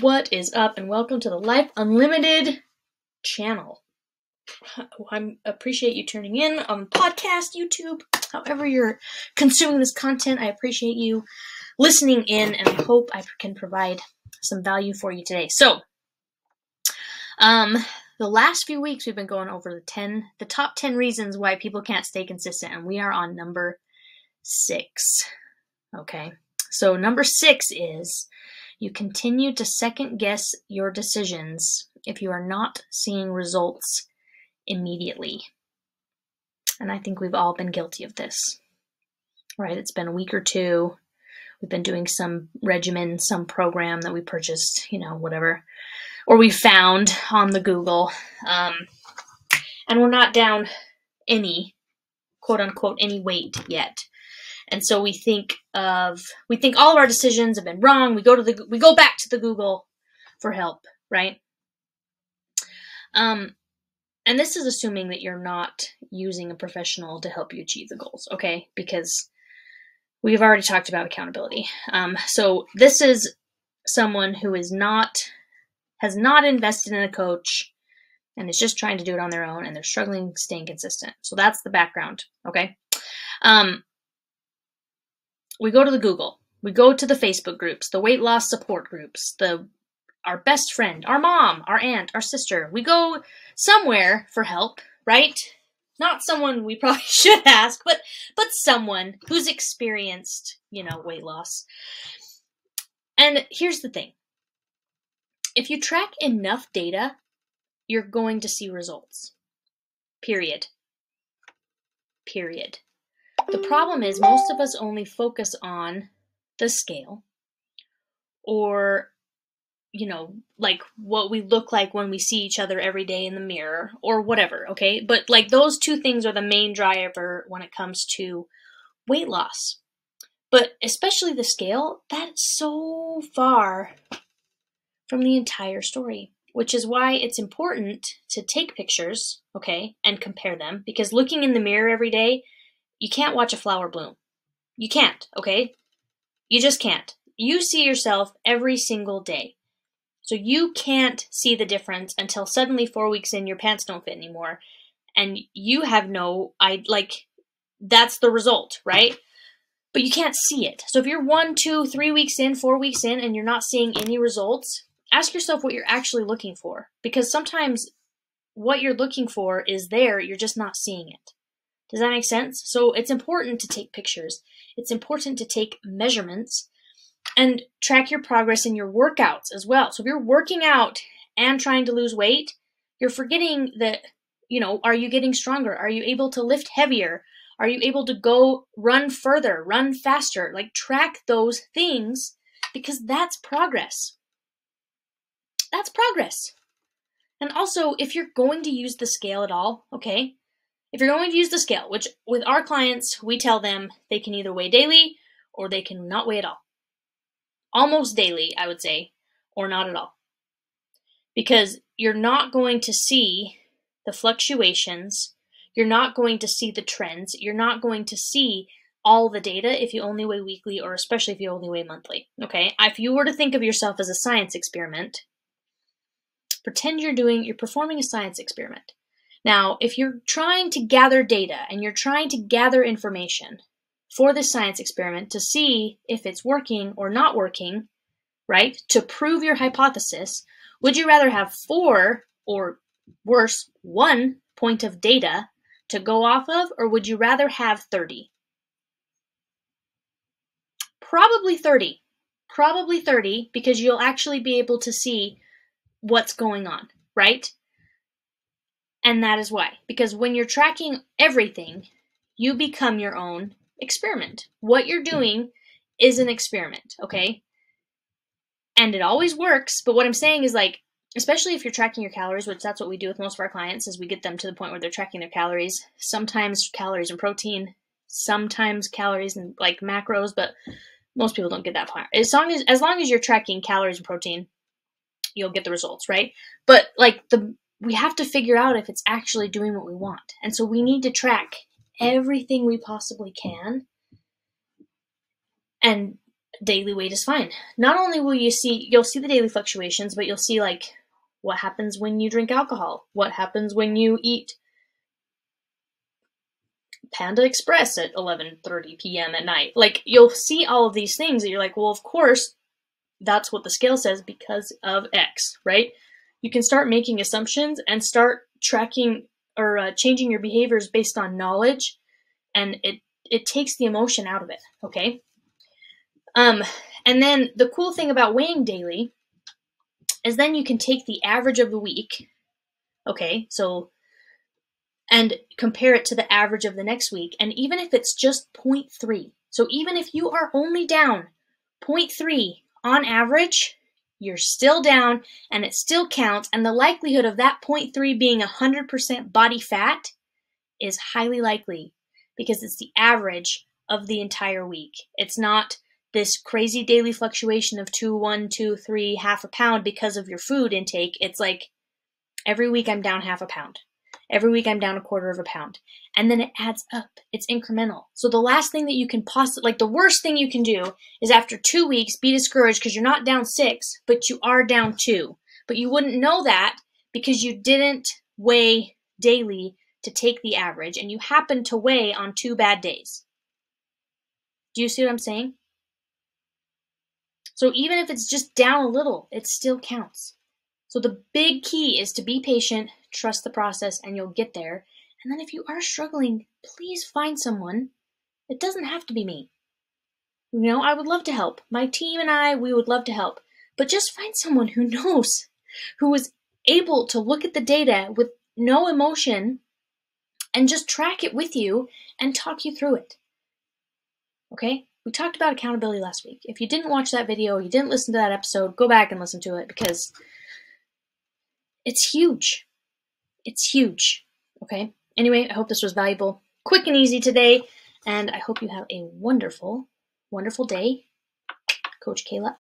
What is up, and welcome to the Life Unlimited channel. I appreciate you tuning in on podcast, YouTube, however you're consuming this content. I appreciate you listening in, and I hope I can provide some value for you today. So, the last few weeks we've been going over the top 10 reasons why people can't stay consistent, and we are on number 6. Okay, so number 6 is you continue to second guess your decisions if you are not seeing results immediately. And I think we've all been guilty of this, right? It's been a week or two. We've been doing some regimen, some program that we purchased, whatever, or we found on the Google. And we're not down any, quote unquote, any weight yet. And so we think all of our decisions have been wrong. We go back to the Google for help, right? And this is assuming that you're not using a professional to help you achieve the goals, okay? Because we've already talked about accountability. So this is someone who has not invested in a coach and is just trying to do it on their own, and they're struggling staying consistent. So that's the background, okay? We go to the Google. We go to the Facebook groups, the weight loss support groups, our best friend, our mom, our aunt, our sister. We go somewhere for help, right? Not someone we probably should ask, but someone who's experienced, weight loss. And here's the thing. If you track enough data, you're going to see results. Period. The problem is most of us only focus on the scale or, like what we look like when we see each other every day in the mirror or whatever, okay? But like those two things are the main driver when it comes to weight loss. But especially the scale, that's so far from the entire story, which is why it's important to take pictures, okay, and compare them, because looking in the mirror every day, you can't watch a flower bloom. You can't, okay? You just can't. You see yourself every single day. So you can't see the difference until suddenly 4 weeks in, your pants don't fit anymore. And you have that's the result, right? But you can't see it. So if you're 1, 2, 3 weeks in, 4 weeks in, and you're not seeing any results, ask yourself what you're actually looking for. Because sometimes what you're looking for is there, you're just not seeing it. Does that make sense? So it's important to take pictures. It's important to take measurements and track your progress in your workouts as well. So if you're working out and trying to lose weight, you're forgetting that, are you getting stronger? Are you able to lift heavier? Are you able to go run further, run faster? Like track those things because that's progress. That's progress. And also, if you're going to use the scale at all, okay? If you're going to use the scale, which with our clients, we tell them they can either weigh daily or they can not weigh at all. Almost daily, I would say, or not at all. Because you're not going to see the fluctuations. You're not going to see the trends. You're not going to see all the data if you only weigh weekly or especially if you only weigh monthly. Okay? If you were to think of yourself as a science experiment, pretend you're performing a science experiment. Now, if you're trying to gather data and you're trying to gather information for this science experiment to see if it's working or not working, right, to prove your hypothesis, would you rather have 4 or worse, 1 point of data to go off of, or would you rather have 30? Probably 30. Probably 30 because you'll actually be able to see what's going on, right? And that is why. Because when you're tracking everything, you become your own experiment. What you're doing is an experiment, okay? And it always works, but what I'm saying is especially if you're tracking your calories, which that's what we do with most of our clients, is we get them to the point where they're tracking their calories. Sometimes calories and protein, sometimes calories and macros, but most people don't get that far. As long as you're tracking calories and protein, you'll get the results, right? But we have to figure out if it's actually doing what we want. And so we need to track everything we possibly can and daily weight is fine. Not only will you'll see the daily fluctuations, but you'll see like what happens when you drink alcohol, what happens when you eat Panda Express at 11:30 p.m. at night. Like, you'll see all of these things that you're like, well, of course, that's what the scale says because of X, right? You can start making assumptions and start tracking or changing your behaviors based on knowledge, and it takes the emotion out of it, okay? And then the cool thing about weighing daily is then you can take the average of the week, okay? So, and compare it to the average of the next week. And even if it's just 0.3, so even if you are only down 0.3 on average, you're still down and it still counts. And the likelihood of that 0.3 being 100% body fat is highly likely because it's the average of the entire week. It's not this crazy daily fluctuation of 2, 1, 2, 3, half a pound because of your food intake. It's like every week I'm down half a pound. Every week I'm down 1/4 of a pound. And then it adds up. It's incremental. So the last thing that you can possibly, like the worst thing you can do is after 2 weeks be discouraged because you're not down 6, but you are down 2. But you wouldn't know that because you didn't weigh daily to take the average and you happen to weigh on 2 bad days. Do you see what I'm saying? So even if it's just down a little, it still counts. So the big key is to be patient, trust the process, and you'll get there. And then if you are struggling, please find someone. It doesn't have to be me. You know, I would love to help. My team and I, we would love to help. But just find someone who knows, who is able to look at the data with no emotion and just track it with you and talk you through it. Okay? We talked about accountability last week. If you didn't watch that video, you didn't listen to that episode, go back and listen to it because it's huge. It's huge. Okay? Anyway, I hope this was valuable. Quick and easy today, and I hope you have a wonderful, wonderful day. Coach Kayla.